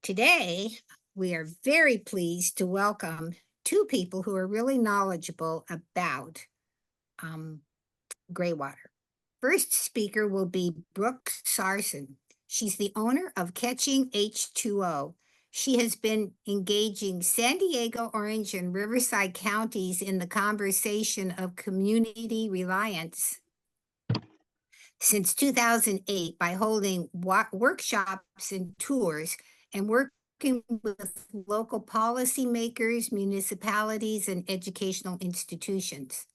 Today, we are very pleased to welcome two people who are really knowledgeable about Graywater. First speaker will be Brook Sarson. She's the owner of Catching H2O. She has been engaging San Diego, Orange, and Riverside counties in the conversation of community reliance since 2008 by holding workshops and tours and working with local policymakers, municipalities, and educational institutions.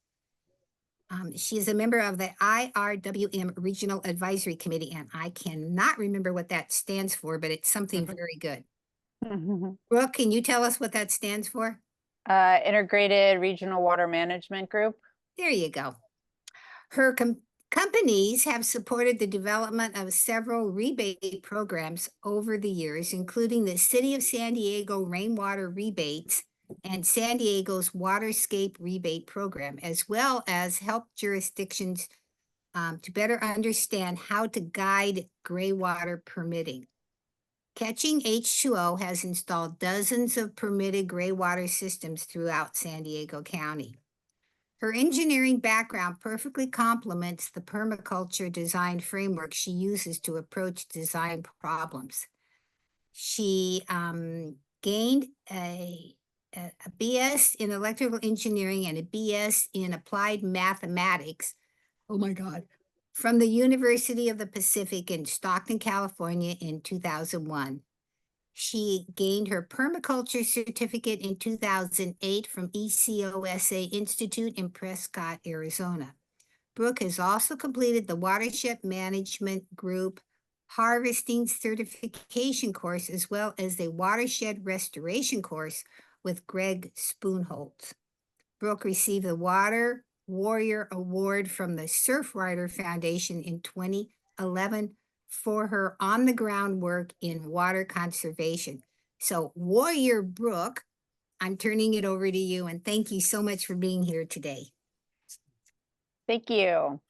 She is a member of the IRWM Regional Advisory Committee, and I cannot remember what that stands for, but it's something very good. Brooke, can you tell us what that stands for? Integrated Regional Water Management Group. There you go. Her companies have supported the development of several rebate programs over the years, including the City of San Diego Rainwater Rebates and San Diego's Waterscape Rebate Program, as well as help jurisdictions to better understand how to guide graywater permitting. Catching H2O has installed dozens of permitted graywater systems throughout San Diego County. Her engineering background perfectly complements the permaculture design framework she uses to approach design problems. She gained a BS in electrical engineering and a BS in applied mathematics. Oh my God. From the University of the Pacific in Stockton, California in 2001. She gained her permaculture certificate in 2008 from ECOSA Institute in Prescott, Arizona. Brooke has also completed the Watershed Management Group Harvesting Certification course, as well as a Watershed Restoration course with Greg Spoonholtz. Brooke received the Water Warrior Award from the Surfrider Foundation in 2011 for her on-the-ground work in water conservation. So, Warrior Brooke, I'm turning it over to you, and thank you so much for being here today. Thank you.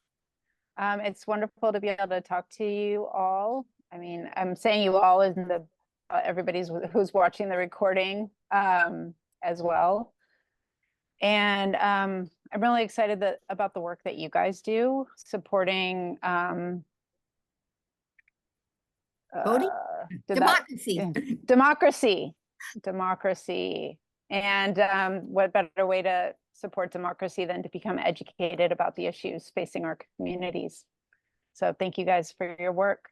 It's wonderful to be able to talk to you all. I mean, I'm saying you all in the everybody's who's watching the recording as well. And I'm really excited about the work that you guys do supporting democracy. And what better way to support democracy than to become educated about the issues facing our communities. So thank you guys for your work.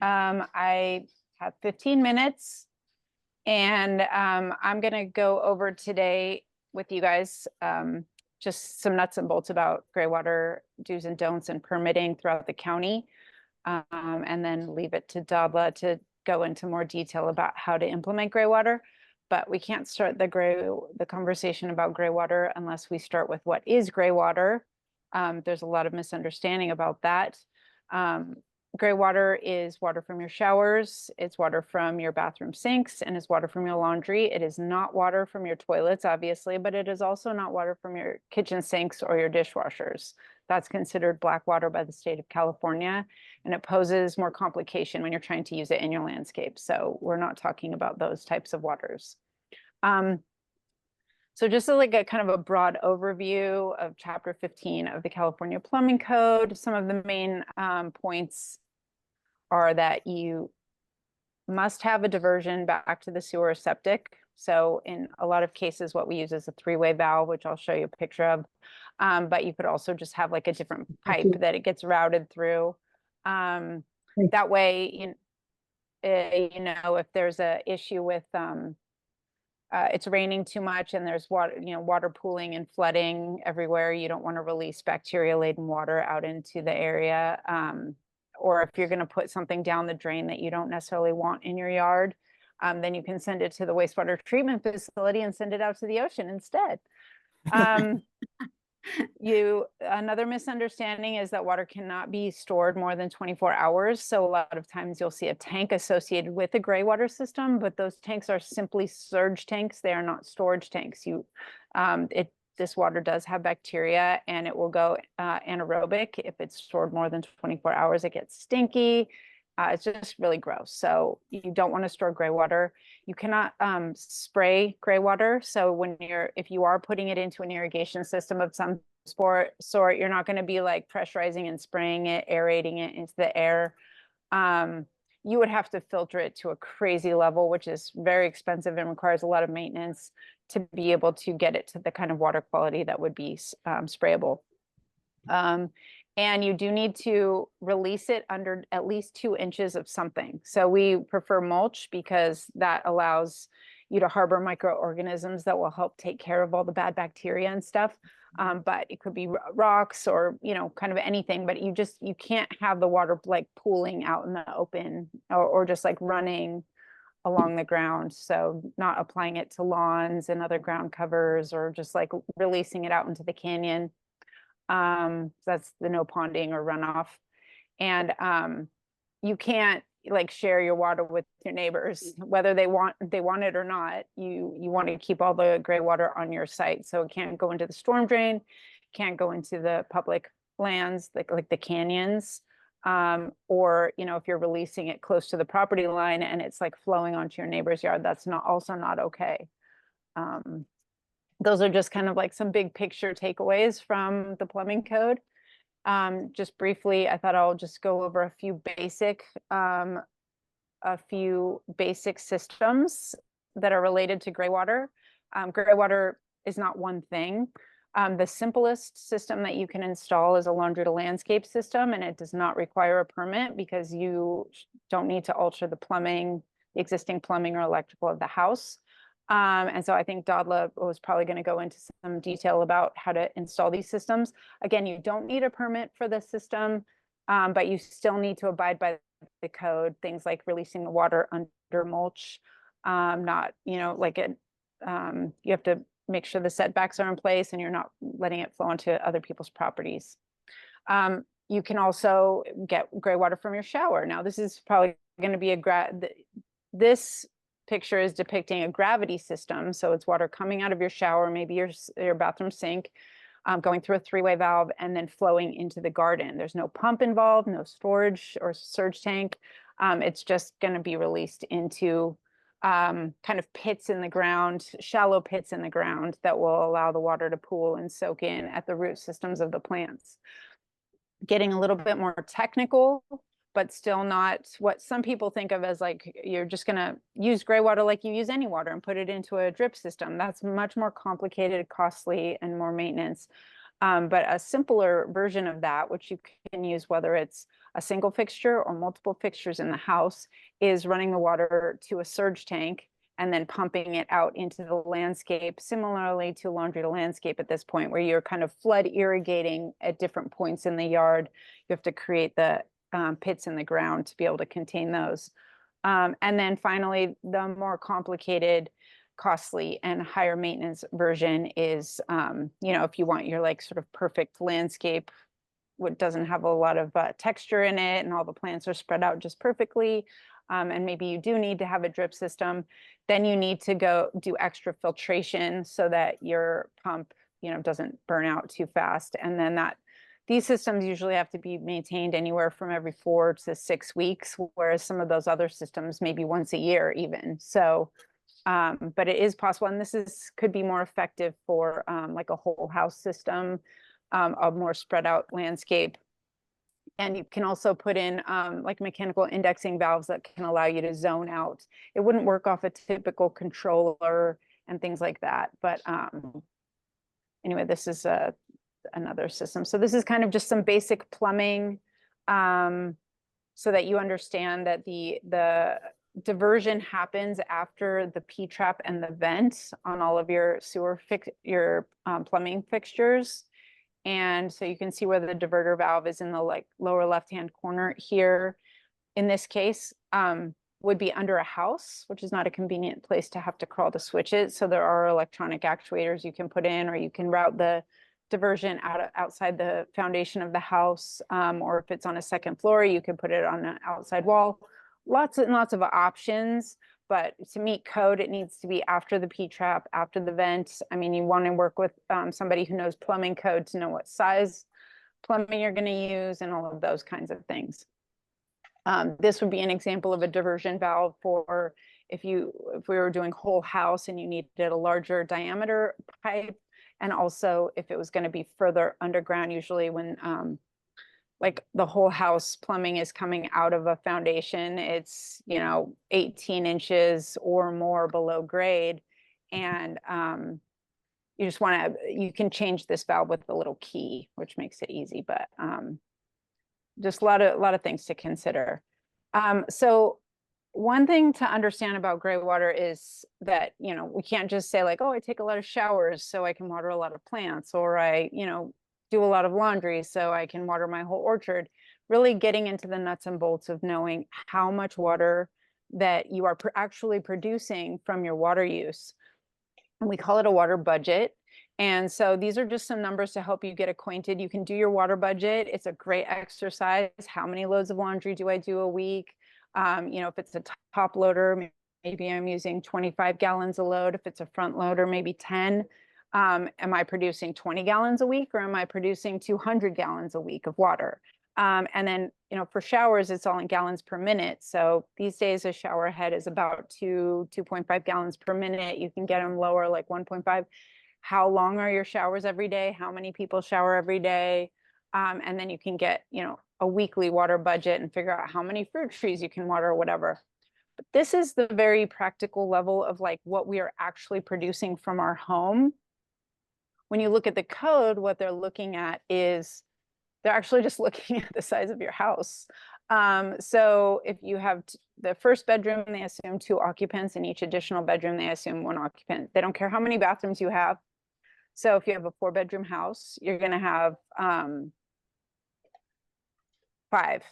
I have 15 minutes and I'm gonna go over today with you guys just some nuts and bolts about graywater do's and don'ts and permitting throughout the county. And then leave it to Dadla to go into more detail about how to implement graywater. But we can't start the conversation about graywater unless we start with what is graywater. There's a lot of misunderstanding about that. Graywater is water from your showers, it's water from your bathroom sinks, and it's water from your laundry. It is not water from your toilets, obviously, but it is also not water from your kitchen sinks or your dishwashers. That's considered black water by the state of California, and it poses more complication when you're trying to use it in your landscape. So we're not talking about those types of waters. So just like a kind of a broad overview of Chapter 15 of the California Plumbing Code, some of the main points are that you must have a diversion back to the sewer or septic. So in a lot of cases, what we use is a three-way valve, which I'll show you a picture of. But you could also just have like a different pipe that it gets routed through. That way, if there's an issue with it's raining too much and there's water pooling and flooding everywhere, you don't want to release bacteria-laden water out into the area. Or if you're going to put something down the drain that you don't necessarily want in your yard, then you can send it to the wastewater treatment facility and send it out to the ocean instead. Another misunderstanding is that water cannot be stored more than 24 hours. So a lot of times you'll see a tank associated with a graywater system, but those tanks are simply surge tanks. They are not storage tanks. This water does have bacteria and it will go anaerobic. If it's stored more than 24 hours, it gets stinky. It's just really gross. So you don't want to store gray water. You cannot spray gray water. So if you are putting it into an irrigation system of some sort, you're not going to be like pressurizing and spraying it, aerating it into the air. You would have to filter it to a crazy level, which is very expensive and requires a lot of maintenance to be able to get it to the kind of water quality that would be sprayable. And you do need to release it under at least 2 inches of something. So we prefer mulch because that allows you to harbor microorganisms that will help take care of all the bad bacteria and stuff. But it could be rocks or, kind of anything, but you can't have the water like pooling out in the open or just like running along the ground. So not applying it to lawns and other ground covers, or just like releasing it out into the canyon. That's the no ponding or runoff. And you can't like share your water with your neighbors, whether they want it or not. You want to keep all the gray water on your site, so it can't go into the storm drain, can't go into the public lands like the canyons, or if you're releasing it close to the property line and it's like flowing onto your neighbor's yard, that's also not okay. Those are just kind of like some big picture takeaways from the plumbing code. Just briefly, I thought I'll just go over a few basic systems that are related to gray water. Gray water is not one thing. The simplest system that you can install is a laundry to landscape system, and it does not require a permit because you don't need to alter the existing plumbing or electrical of the house. And so I think Dadla was probably going to go into some detail about how to install these systems. Again, you don't need a permit for the system, but you still need to abide by the code, things like releasing the water under mulch, not, you have to make sure the setbacks are in place and you're not letting it flow onto other people's properties. You can also get gray water from your shower. Now, this is probably going to be this picture is depicting a gravity system. So it's water coming out of your shower, maybe your bathroom sink, going through a 3-way valve and then flowing into the garden. There's no pump involved, no storage or surge tank. It's just going to be released into kind of pits in the ground, shallow pits in the ground that will allow the water to pool and soak in at the root systems of the plants. Getting a little bit more technical, but still not what some people think of as like, you're just going to use gray water like you use any water and put it into a drip system. That's much more complicated, costly, and more maintenance. But a simpler version of that, which you can use whether it's a single fixture or multiple fixtures in the house, is running the water to a surge tank and then pumping it out into the landscape, similarly to laundry to landscape at this point, where you're kind of flood irrigating at different points in the yard. You have to create the pits in the ground to be able to contain those. And then finally, the more complicated, costly, and higher maintenance version is, if you want your like sort of perfect landscape, what doesn't have a lot of texture in it and all the plants are spread out just perfectly, and maybe you do need to have a drip system, then you need to go do extra filtration so that your pump, doesn't burn out too fast. And then these systems usually have to be maintained anywhere from every 4 to 6 weeks, whereas some of those other systems maybe once a year even. So, but it is possible, and this could be more effective for like a whole house system, a more spread out landscape. And you can also put in like mechanical indexing valves that can allow you to zone out. It wouldn't work off a typical controller and things like that. But anyway, this is another system. So this is kind of just some basic plumbing, so that you understand that the diversion happens after the P-trap and the vent on all of your plumbing fixtures. And so you can see where the diverter valve is in the like lower left-hand corner here. In this case, would be under a house, which is not a convenient place to have to crawl to switch it. So there are electronic actuators you can put in, or you can route the diversion outside the foundation of the house, or if it's on a second floor, you can put it on an outside wall. Lots and lots of options, but to meet code, it needs to be after the P-trap, after the vent. I mean, you want to work with somebody who knows plumbing code to know what size plumbing you're going to use and all of those kinds of things. This would be an example of a diversion valve for if we were doing whole house and you needed a larger diameter pipe, and also if it was going to be further underground, usually when like the whole house plumbing is coming out of a foundation, it's 18 inches or more below grade, and you just want to, you can change this valve with a little key, which makes it easy, but just a lot of things to consider. So one thing to understand about gray water is that, we can't just say like, oh, I take a lot of showers so I can water a lot of plants, or I, do a lot of laundry so I can water my whole orchard. Really getting into the nuts and bolts of knowing how much water that you are actually producing from your water use. And we call it a water budget. And so these are just some numbers to help you get acquainted. You can do your water budget. It's a great exercise. How many loads of laundry do I do a week? If it's a top loader, maybe I'm using 25 gallons a load. If it's a front loader, maybe 10. Am I producing 20 gallons a week, or am I producing 200 gallons a week of water? And then, for showers, it's all in gallons per minute. So these days a shower head is about 2.5 gallons per minute. You can get them lower, like 1.5. How long are your showers every day? How many people shower every day? And then you can get, a weekly water budget and figure out how many fruit trees you can water or whatever. But this is the very practical level of like what we are actually producing from our home. When you look at the code, what they're looking at is they're actually just looking at the size of your house. So if you have the first bedroom, they assume 2 occupants. In each additional bedroom, they assume 1 occupant. They don't care how many bathrooms you have. So if you have a 4-bedroom house, you're going to have 5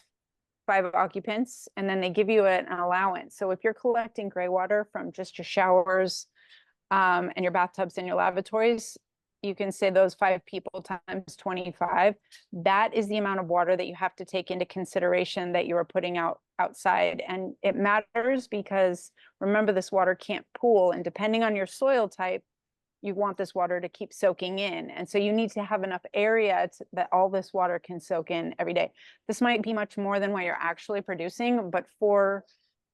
occupants, and then they give you an allowance. So if you're collecting gray water from just your showers and your bathtubs and your lavatories, you can say those 5 people times 25. That is the amount of water that you have to take into consideration that you are putting outside. And it matters because remember, this water can't pool, and depending on your soil type, you want this water to keep soaking in. And so you need to have enough area that all this water can soak in every day. This might be much more than what you're actually producing, but for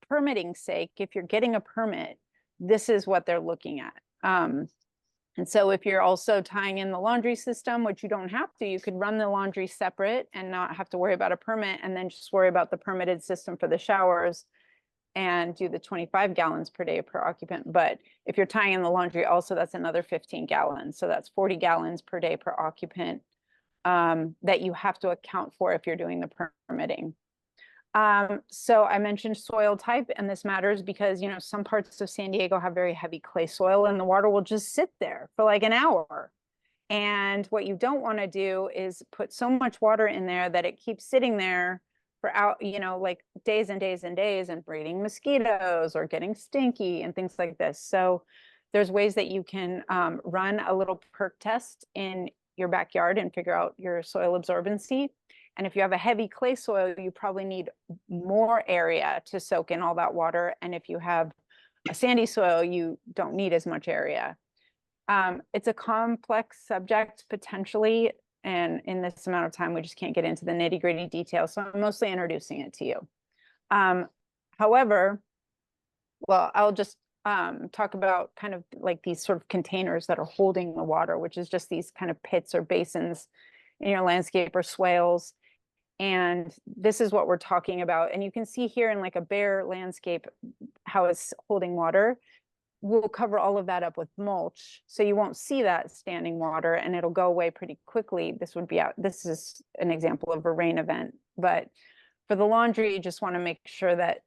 permitting sake, if you're getting a permit, this is what they're looking at. And so if you're also tying in the laundry system, which you don't have to, you could run the laundry separate and not have to worry about a permit, and then just worry about the permitted system for the showers and do the 25 gallons per day per occupant. But if you're tying in the laundry also, that's another 15 gallons. So that's 40 gallons per day per occupant that you have to account for if you're doing the permitting. So I mentioned soil type, and this matters because, some parts of San Diego have very heavy clay soil, and the water will just sit there for like an hour. And what you don't want to do is put so much water in there that it keeps sitting there for like days and days and days, and breeding mosquitoes or getting stinky and things like this. So there's ways that you can run a little perk test in your backyard and figure out your soil absorbency. And if you have a heavy clay soil, you probably need more area to soak in all that water. And if you have a sandy soil, you don't need as much area. It's a complex subject potentially, and in this amount of time, we just can't get into the nitty-gritty details. So I'm mostly introducing it to you. However, well, I'll just talk about kind of like these sort of containers that are holding the water, which is just these kind of pits or basins in your landscape or swales. And this is what we're talking about. And you can see here in like a bare landscape how it's holding water. We'll cover all of that up with mulch, so you won't see that standing water, and it'll go away pretty quickly. This is an example of a rain event. But for the laundry, you just want to make sure that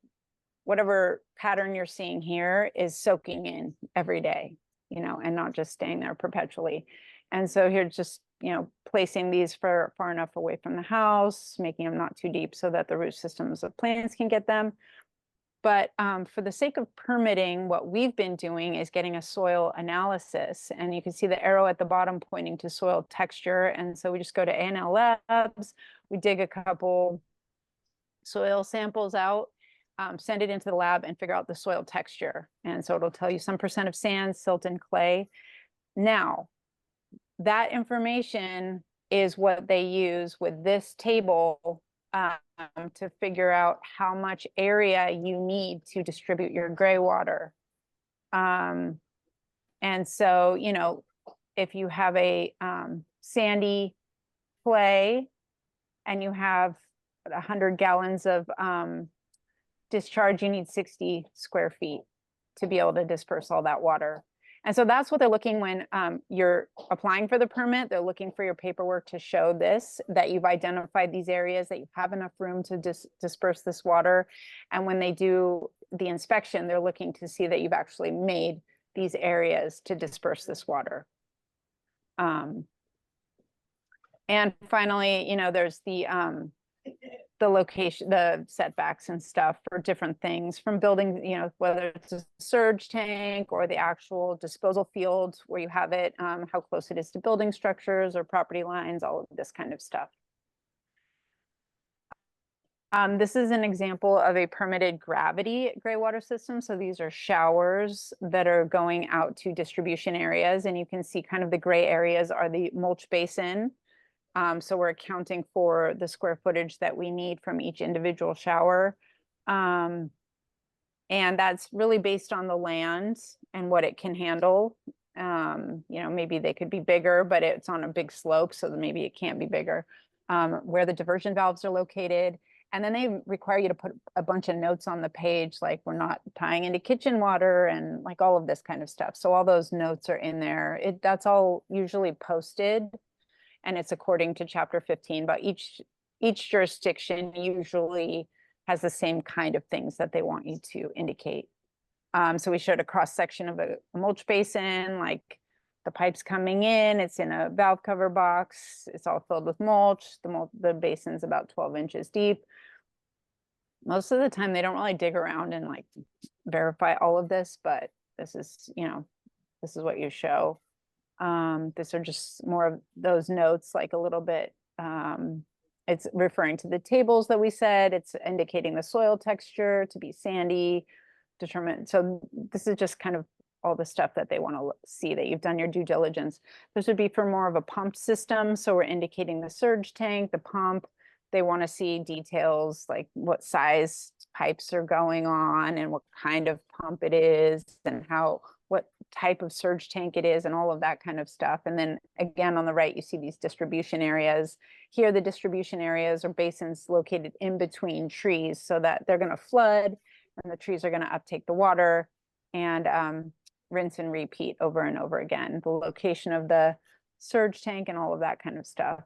whatever pattern you're seeing here is soaking in every day, and not just staying there perpetually. And so here, just placing these far enough away from the house, making them not too deep so that the root systems of plants can get them. But for the sake of permitting, what we've been doing is getting a soil analysis. And you can see the arrow at the bottom pointing to soil texture. And so we just go to A&L Labs, we dig a couple soil samples out, send it into the lab, and figure out the soil texture. And so it'll tell you some percent of sand, silt, and clay. Now, that information is what they use with this table to figure out how much area you need to distribute your gray water. And so, you know, if you have a sandy clay and you have 100 gallons of discharge, you need 60 square feet to be able to disperse all that water. And so that's what they're looking when you're applying for the permit. They're looking for your paperwork to show this, that you've identified these areas, that you have enough room to disperse this water. And when they do the inspection, they're looking to see that you've actually made these areas to disperse this water. And finally, you know, there's the location, the setbacks and stuff for different things from building, you know, whether it's a surge tank or the actual disposal field where you have it, how close it is to building structures or property lines, all of this kind of stuff. This is an example of a permitted gravity gray water system. So these are showers that are going out to distribution areas, and you can see kind of the gray areas are the mulch basin. So we're accounting for the square footage that we need from each individual shower. And that's really based on the land and what it can handle. You know, maybe they could be bigger, but it's on a big slope, so maybe it can't be bigger. Where the diversion valves are located. And then they require you to put a bunch of notes on the page, like we're not tying into kitchen water and like all of this kind of stuff. So all those notes are in there. That's all usually posted. And it's according to chapter 15, but each jurisdiction usually has the same kind of things that they want you to indicate. So we showed a cross section of a mulch basin, like the pipes coming in, it's in a valve cover box, it's all filled with mulch, the basin's about 12 inches deep. Most of the time they don't really dig around and like verify all of this, but this is, you know, this is what you show. These are just more of those notes, like a little bit, it's referring to the tables that we said, it's indicating the soil texture to be sandy, determined. So this is just kind of all the stuff that they want to see that you've done your due diligence. This would be for more of a pump system. So we're indicating the surge tank, the pump. They want to see details like what size pipes are going on and what kind of pump it is and what type of surge tank it is and all of that kind of stuff. And then again, on the right, you see these distribution areas. Here, the distribution areas are basins located in between trees so that they're going to flood and the trees are going to uptake the water and rinse and repeat over and over again. The location of the surge tank and all of that kind of stuff.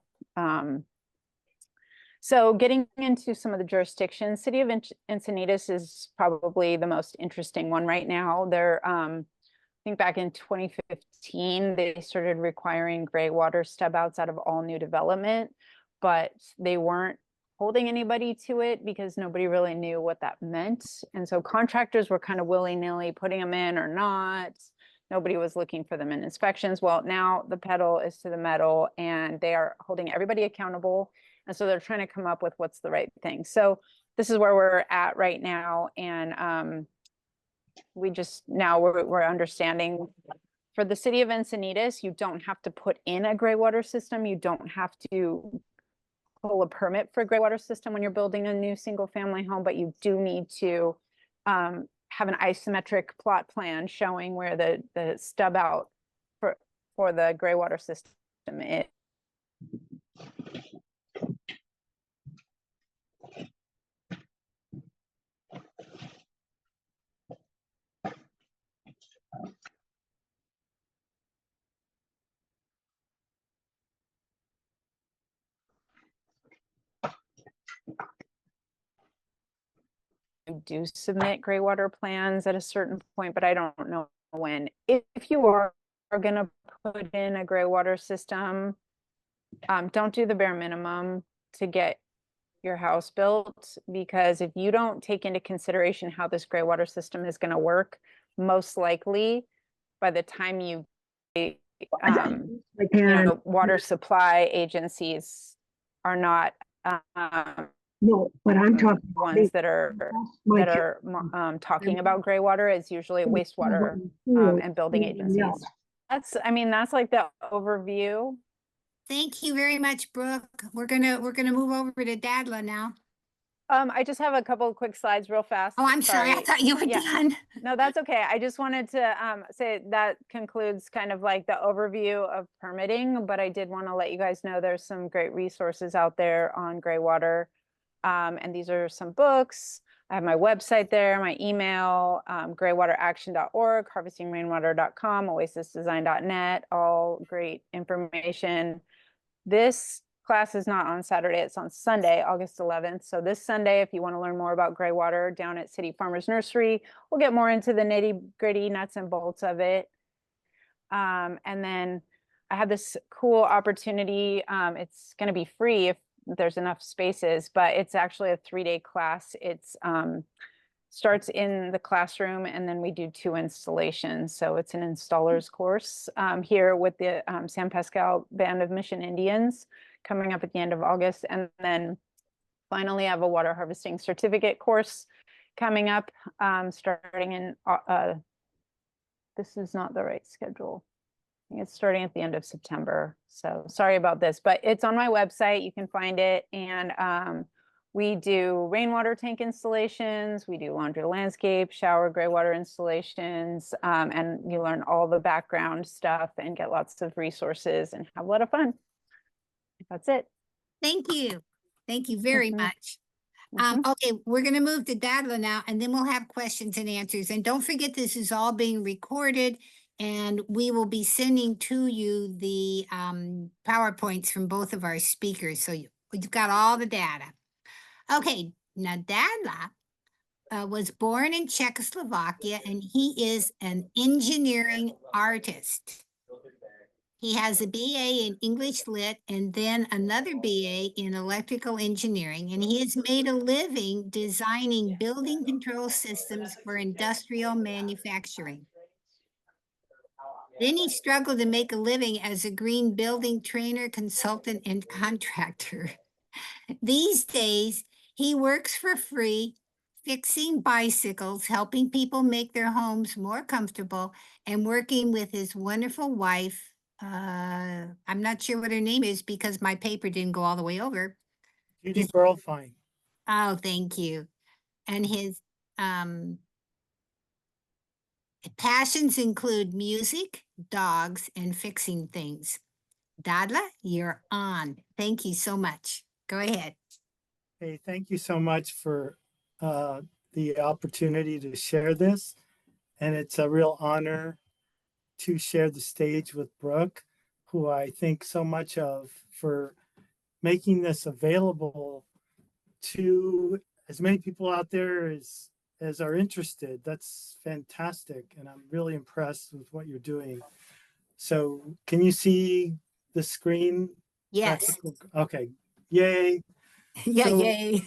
So getting into some of the jurisdictions, City of Encinitas is probably the most interesting one right now. They're, I think back in 2015, they started requiring gray water stub outs out of all new development, but they weren't holding anybody to it because nobody really knew what that meant. And so contractors were kind of willy-nilly putting them in or not. Nobody was looking for them in inspections. Well, now the pedal is to the metal and they are holding everybody accountable. And so they're trying to come up with what's the right thing. So this is where we're at right now. And we just, now we're understanding for the City of Encinitas, you don't have to put in a gray water system. You don't have to pull a permit for a gray water system when you're building a new single family home, but you do need to have an isometric plot plan showing where the stub out for the gray water system is. Do submit gray water plans at a certain point, but I don't know when. If you are going to put in a gray water system, don't do the bare minimum to get your house built, because if you don't take into consideration how this gray water system is going to work, most likely by the time you water supply agencies are not no, but I'm talking ones that are talking about gray water. Is usually wastewater and building agencies. That's, I mean, that's like the overview. Thank you very much, Brooke. We're gonna move over to Dadla now. I just have a couple of quick slides real fast. Oh, I'm sorry. I thought you were Yeah. done. No, that's okay. I just wanted to say that concludes kind of like the overview of permitting, but I did want to let you guys know there's some great resources out there on Graywater. And these are some books. I have my website there, my email, graywateraction.org, harvestingrainwater.com, oasisdesign.net, all great information. This class is not on Saturday, it's on Sunday, August 11th. So this Sunday, if you want to learn more about Graywater down at City Farmers Nursery, we'll get more into the nitty-gritty nuts and bolts of it. And then I have this cool opportunity. It's going to be free if there's enough spaces, but it's actually a 3-day class. It's starts in the classroom, and then we do 2 installations. So it's an installer's course here with the San Pascal Band of Mission Indians coming up at the end of August. And then finally I have a water harvesting certificate course coming up starting in, this is not the right schedule. I think it's starting at the end of September. So sorry about this, but it's on my website. You can find it. And we do rainwater tank installations. We do laundry landscape, shower, gray water installations. And you learn all the background stuff and get lots of resources and have a lot of fun. That's it. Thank you. Thank you very Mhm. much. Mhm. Okay, we're gonna move to Dadla now, and then we'll have questions and answers. And don't forget, this is all being recorded, and we will be sending to you the PowerPoints from both of our speakers, so you've got all the data. Okay, now Dadla was born in Czechoslovakia, and he is an engineering artist. He has a BA in English Lit and then another BA in electrical engineering, and he has made a living designing building control systems for industrial manufacturing. Then he struggled to make a living as a green building trainer, consultant, and contractor. These days, he works for free, fixing bicycles, helping people make their homes more comfortable, and working with his wonderful wife. I'm not sure what her name is because my paper didn't go all the way over. Judy Burlfine. Oh, thank you. And his passions include music, dogs, and fixing things. Dadla, you're on. Thank you so much. Go ahead. Hey, thank you so much for the opportunity to share this. And it's a real honor to share the stage with Brooke, who I think so much of for making this available to as many people out there as are interested. That's fantastic. And I'm really impressed with what you're doing. So can you see the screen? Yes. Okay. Yay. Yeah, So- yay.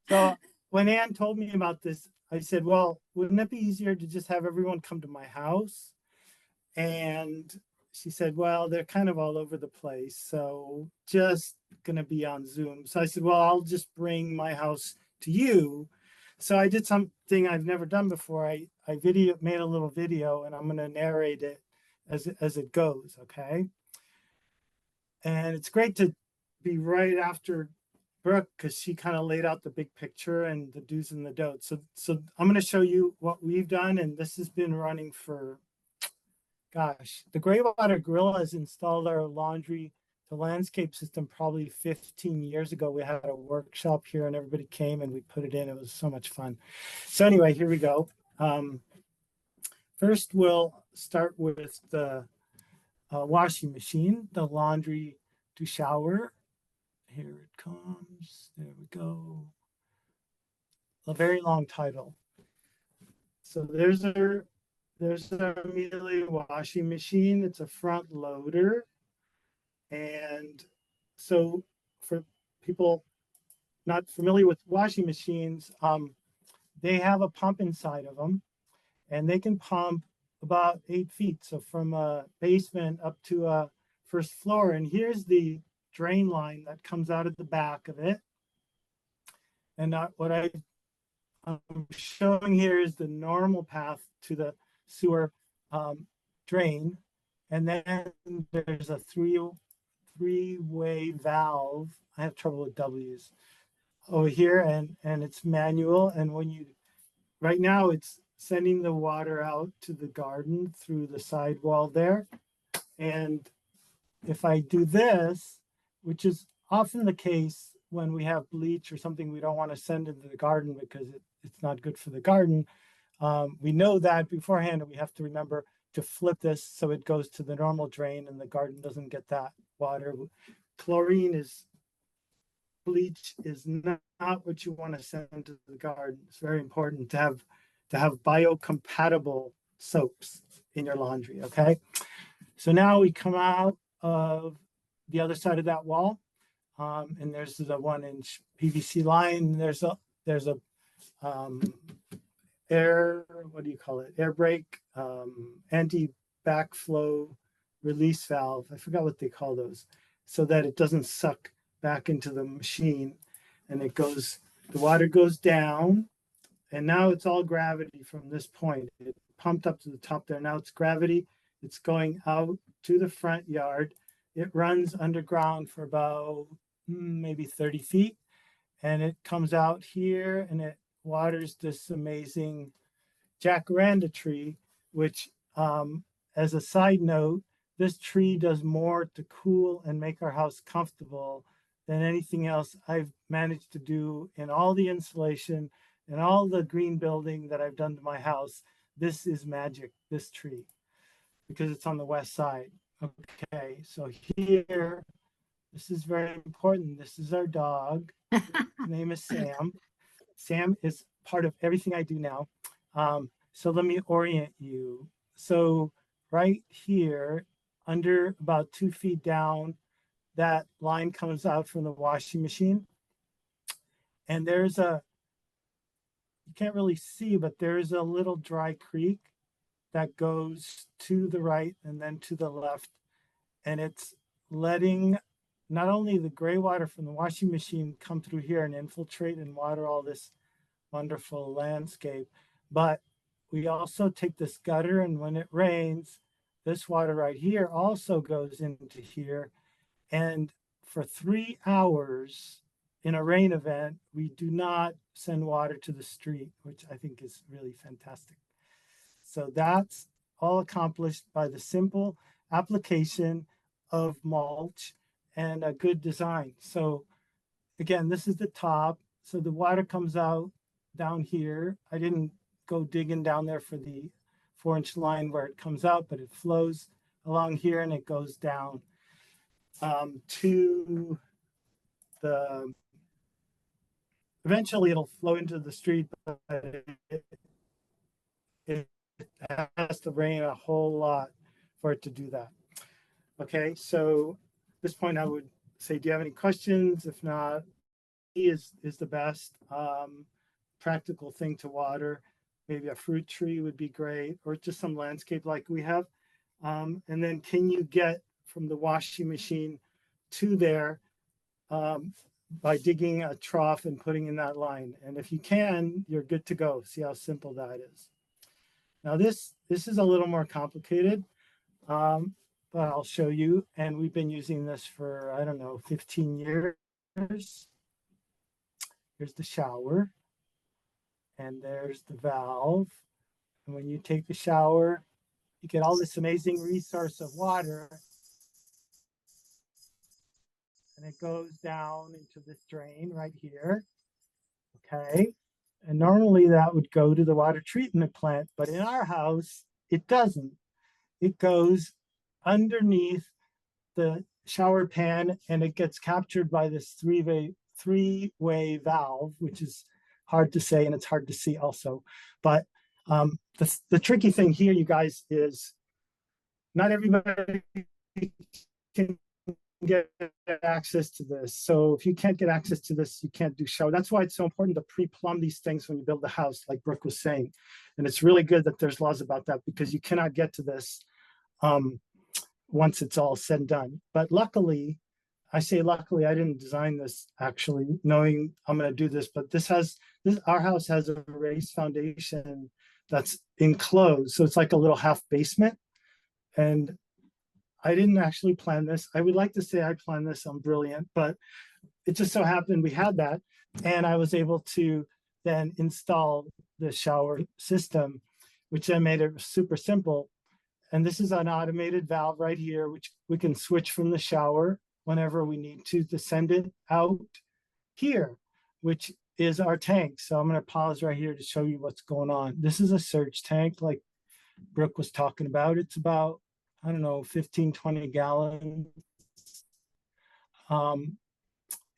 So when Ann told me about this, I said, well, wouldn't it be easier to just have everyone come to my house? And she said, well, they're kind of all over the place. So just going to be on Zoom. So I said, well, I'll just bring my house to you. So I did something I've never done before. I made a little video, and I'm going to narrate it as it goes. Okay. And it's great to be right after Brooke, because she kind of laid out the big picture and the do's and the don'ts. So I'm going to show you what we've done, and this has been running for, gosh, the Graywater Gorilla has installed our laundry to landscape system probably 15 years ago. We had a workshop here, and everybody came and we put it in. It was so much fun. So anyway, here we go. First, we'll start with the washing machine, the laundry to shower. Here it comes. There we go. A very long title. So there's our Miele washing machine. It's a front loader. And so for people not familiar with washing machines, they have a pump inside of them, and they can pump about 8 feet. So from a basement up to a first floor. And here's the drain line that comes out of the back of it. And what I'm showing here is the normal path to the sewer drain. And then there's a three-way valve. I have trouble with W's over here, and it's manual. And when you, right now it's sending the water out to the garden through the side wall there. And if I do this, which is often the case when we have bleach or something we don't want to send into the garden because it's not good for the garden, we know that beforehand, and we have to remember to flip this so it goes to the normal drain and the garden doesn't get that water. Bleach is not what you want to send to the garden. It's very important to have biocompatible soaps in your laundry, okay? So now we come out of the other side of that wall, and there's the 1-inch PVC line. There's a what do you call it? Air brake, anti-backflow release valve. I forgot what they call those, so that it doesn't suck back into the machine, and the water goes down, and now it's all gravity from this point. It pumped up to the top there. Now it's gravity. It's going out to the front yard. It runs underground for about maybe 30 feet, and it comes out here and it waters this amazing jacaranda tree, which, as a side note, this tree does more to cool and make our house comfortable than anything else I've managed to do in all the insulation and all the green building that I've done to my house. This is magic, this tree, because it's on the west side. Okay, so here, this is very important. This is our dog. His name is Sam. Sam is part of everything I do now. So let me orient you. So right here, under about 2 feet down, that line comes out from the washing machine. And there's you can't really see, but there's a little dry creek that goes to the right and then to the left. And it's letting not only the gray water from the washing machine come through here and infiltrate and water all this wonderful landscape, but we also take this gutter, and when it rains, this water right here also goes into here. And for 3 hours in a rain event, we do not send water to the street, which I think is really fantastic. So that's all accomplished by the simple application of mulch and a good design. So again, this is the top. So the water comes out down here. I didn't go digging down there for the 4-inch line where it comes out, but it flows along here and it goes down to the, eventually it'll flow into the street, but it has to rain a whole lot for it to do that. Okay, so at this point I would say, do you have any questions? If not, is the best practical thing to water. Maybe a fruit tree would be great, or just some landscape like we have. And then can you get from the washing machine to there by digging a trough and putting in that line? And if you can, you're good to go. See how simple that is. Now this is a little more complicated, but I'll show you. And we've been using this for, I don't know, 15 years. Here's the shower, and there's the valve. And when you take the shower, you get all this amazing resource of water, and it goes down into this drain right here. Okay, and normally that would go to the water treatment plant, but in our house, it doesn't. It goes underneath the shower pan, and it gets captured by this three-way valve, which is hard to say and it's hard to see also. But the tricky thing here, you guys, is not everybody can get access to this. So if you can't get access to this, you can't do shower. That's why it's so important to pre-plumb these things when you build the house, like Brooke was saying. And it's really good that there's laws about that, because you cannot get to this once it's all said and done. But luckily, I say luckily, I didn't design this actually knowing I'm going to do this, but our house has a raised foundation that's enclosed. So it's like a little half basement. And I didn't actually plan this. I would like to say I planned this, I'm brilliant, but it just so happened we had that. And I was able to then install the shower system, which then made it super simple. And this is an automated valve right here, which we can switch from the shower whenever we need to send it out here, which is our tank. So I'm going to pause right here to show you what's going on. This is a surge tank like Brooke was talking about. It's about, I don't know, 15, 20 gallons.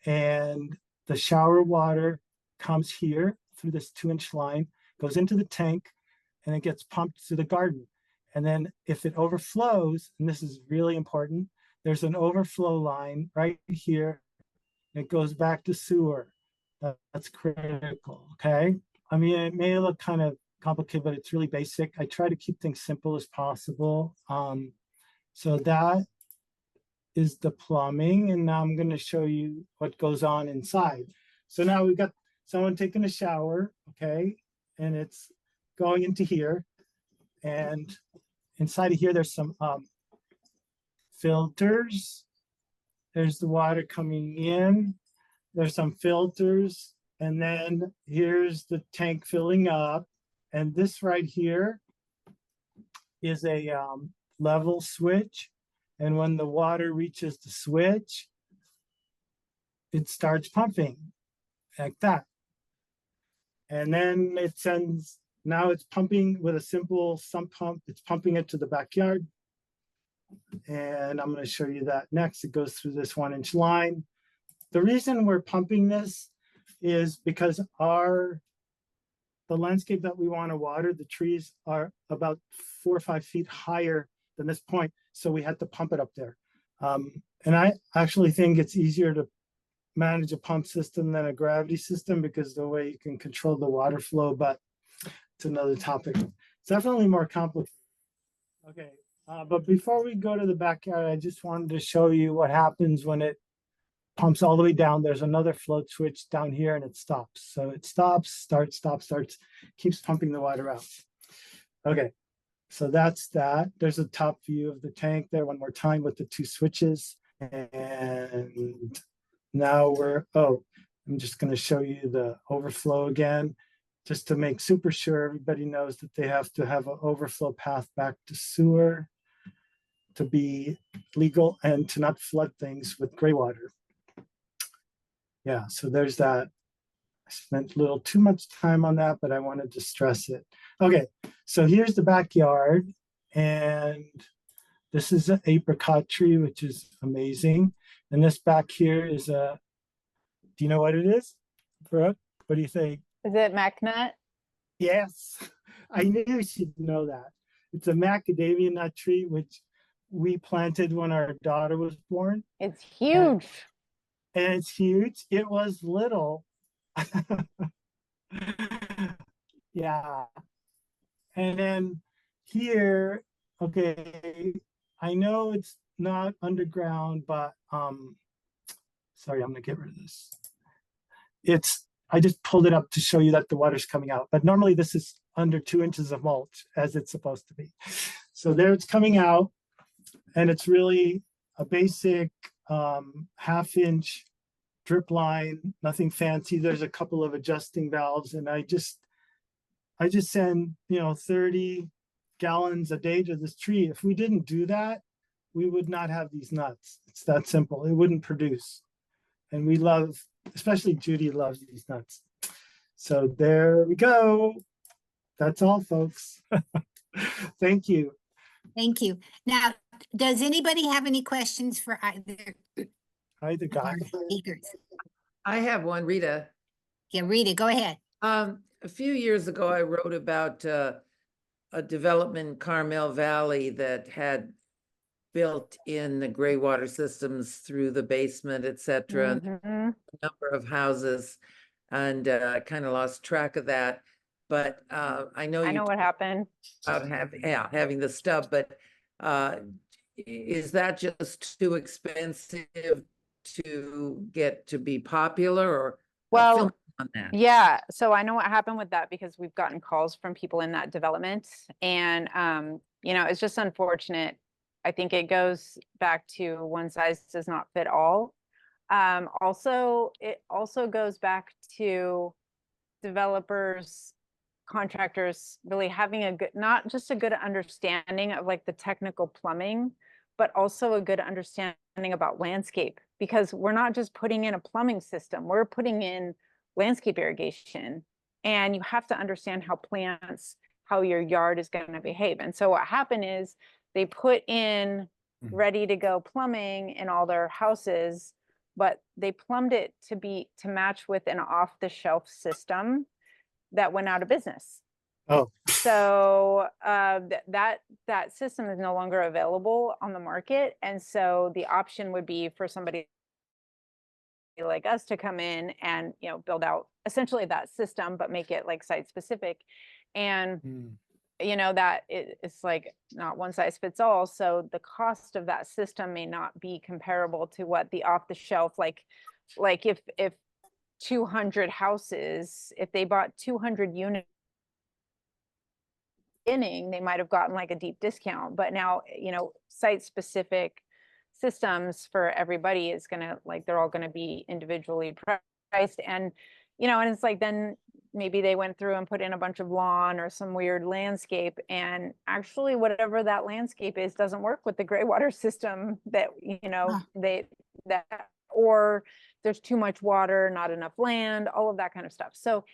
And the shower water comes here through this 2-inch line, goes into the tank, and it gets pumped to the garden. And then if it overflows, and this is really important, there's an overflow line right here. It goes back to sewer. That's critical, okay? I mean, it may look kind of complicated, but it's really basic. I try to keep things simple as possible. So that is the plumbing, and now I'm going to show you what goes on inside. So now we've got someone taking a shower, okay, and it's going into here, and inside of here there's some filters. There's the water coming in. There's some filters, and then here's the tank filling up, and this right here is a level switch. And when the water reaches the switch, it starts pumping like that. And then it sends, now it's pumping with a simple sump pump. It's pumping it to the backyard. And I'm going to show you that next. It goes through this 1-inch line. The reason we're pumping this is because the landscape that we want to water, the trees are about 4 or 5 feet higher than this point. So we had to pump it up there. And I actually think it's easier to manage a pump system than a gravity system because the way you can control the water flow, but it's another topic. It's definitely more complicated. Okay, but before we go to the backyard, I just wanted to show you what happens when it pumps all the way down. There's another float switch down here and it stops. So it stops, starts, stops, starts, keeps pumping the water out. Okay. So that's that. There's a top view of the tank there one more time with the 2 switches. And now I'm just going to show you the overflow again, just to make super sure everybody knows that they have to have an overflow path back to sewer to be legal and to not flood things with gray water. Yeah, so there's that. I spent a little too much time on that, but I wanted to stress it. Okay, so here's the backyard, and this is an apricot tree, which is amazing. And this back here is do you know what it is, Brooke? What do you think? Is it MacNut? Yes, I knew she'd know that. It's a macadamia nut tree, which we planted when our daughter was born. It's huge. And it's huge. It was little. Yeah. And then here, okay, I know it's not underground, but sorry, I'm gonna get rid of this. I just pulled it up to show you that the water's coming out, but normally this is under 2 inches of mulch as it's supposed to be. So there it's coming out, and it's really a basic 1/2-inch drip line, nothing fancy. There's a couple of adjusting valves, and I just send 30 gallons a day to this tree. If we didn't do that, we would not have these nuts. It's that simple. It wouldn't produce. And we love, especially Judy loves these nuts. So there we go. That's all, folks. Thank you. Thank you. Now, does anybody have any questions for either Hi, the of guy. our speakers? I have one, Rita. Yeah, Rita, go ahead. A few years ago, I wrote about a development in Carmel Valley that had built in the Graywater systems through the basement, et cetera, and Mhm. a number of houses, and kind of lost track of that. But I know I you know what happened. about having the stub, but is that just too expensive to get to be popular, or Well, fill me on that? yeah, so I know what happened with that because we've gotten calls from people in that development, and it's just unfortunate. I think it goes back to one size does not fit all. Also, it also goes back to developers, contractors really having a good, not just a good understanding of like the technical plumbing, but also a good understanding about landscape, because we're not just putting in a plumbing system, we're putting in landscape irrigation, and you have to understand how plants, how your yard is going to behave. And so what happened is they put in ready to go plumbing in all their houses, but they plumbed it to match with an off the shelf system that went out of business. Oh, So that system is no longer available on the market. And so the option would be for somebody like us to come in and, you know, build out essentially that system, but make it like site specific. And you know, that it's like not one size fits all. So the cost of that system may not be comparable to what the off the shelf, like if 200 houses, if they bought 200 units beginning, they might have gotten like a deep discount. But now, you know, site specific systems for everybody is gonna, like, they're all gonna be individually priced. And, you know, and it's like, then maybe they went through and put in a bunch of lawn or some weird landscape, and actually whatever that landscape is doesn't work with the Graywater system that, you know, or there's too much water, not enough land, all of that kind of stuff. So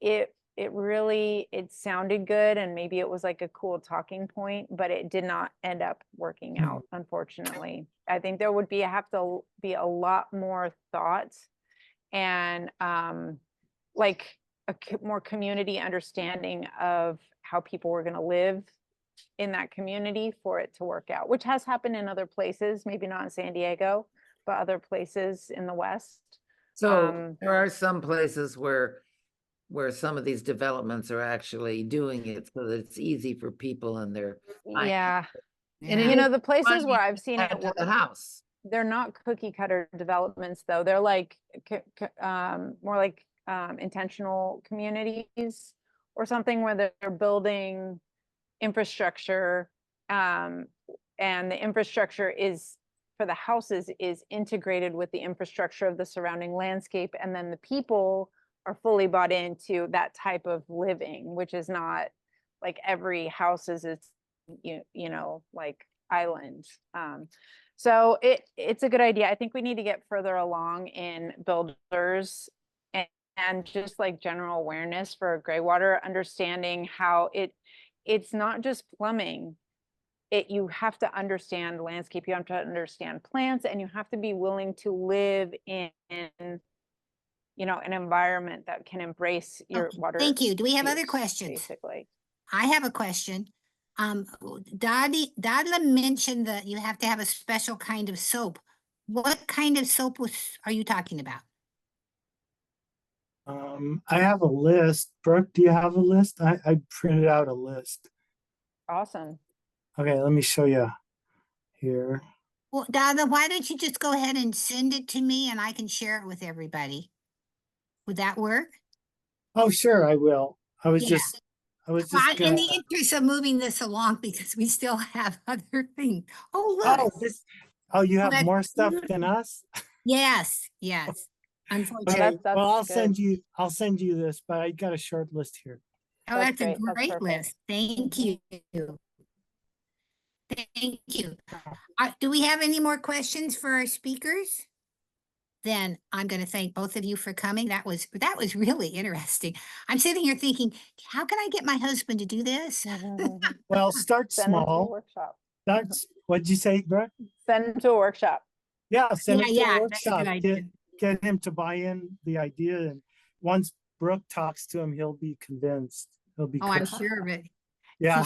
it really, it sounded good, and maybe it was like a cool talking point, but it did not end up working out, unfortunately. I think there would have to be a lot more thought and like a more community understanding of how people were going to live in that community for it to work out, which has happened in other places, maybe not in San Diego, but other places in the West. So there are some places where some of these developments are actually doing it so that it's easy for people and they're Yeah. And You know, the places where I've seen it to work, the house. they're not cookie cutter developments though. They're like more like intentional communities or something where they're building infrastructure, and the infrastructure is for the houses is integrated with the infrastructure of the surrounding landscape, and then the people are fully bought into that type of living, which is not like every house is its you know, like island. So it's a good idea. I think we need to get further along in builders and just like general awareness for Graywater, understanding how it's not just plumbing. You have to understand landscape, you have to understand plants, and you have to be willing to live in, you know, an environment that can embrace your Okay, water. thank you. Do we have other use, questions? Basically. I have a question. Dadla mentioned that you have to have a special kind of soap. What kind of soap are you talking about? I have a list. Brooke, do you have a list? I printed out a list. Awesome. Okay, let me show you here. Well, Dadla, why don't you just go ahead and send it to me and I can share it with everybody? Would that work? Oh, sure, I will. I was Yeah. just Well, in gonna. the interest of moving this along, because we still have other things. Oh, Oh, look. you have Well, more stuff than us? Yes, unfortunately. Okay, that's well, good. I'll send you this, but I got a short list here. Oh, That's that's a great. That's great perfect. list. Thank Mhm. you. Thank you. Do we have any more questions for our speakers? Then I'm going to thank both of you for coming. That was really interesting. I'm sitting here thinking, how can I get my husband to do this? Well, start Send them to a small. workshop. What'd you say, Brooke? Send them to a workshop. Yeah, send him to a That's a workshop. good idea. Get him to buy in the idea, and once Brooke talks to him, he'll be convinced. He'll be Oh, I'm convinced. sure of it. Yeah.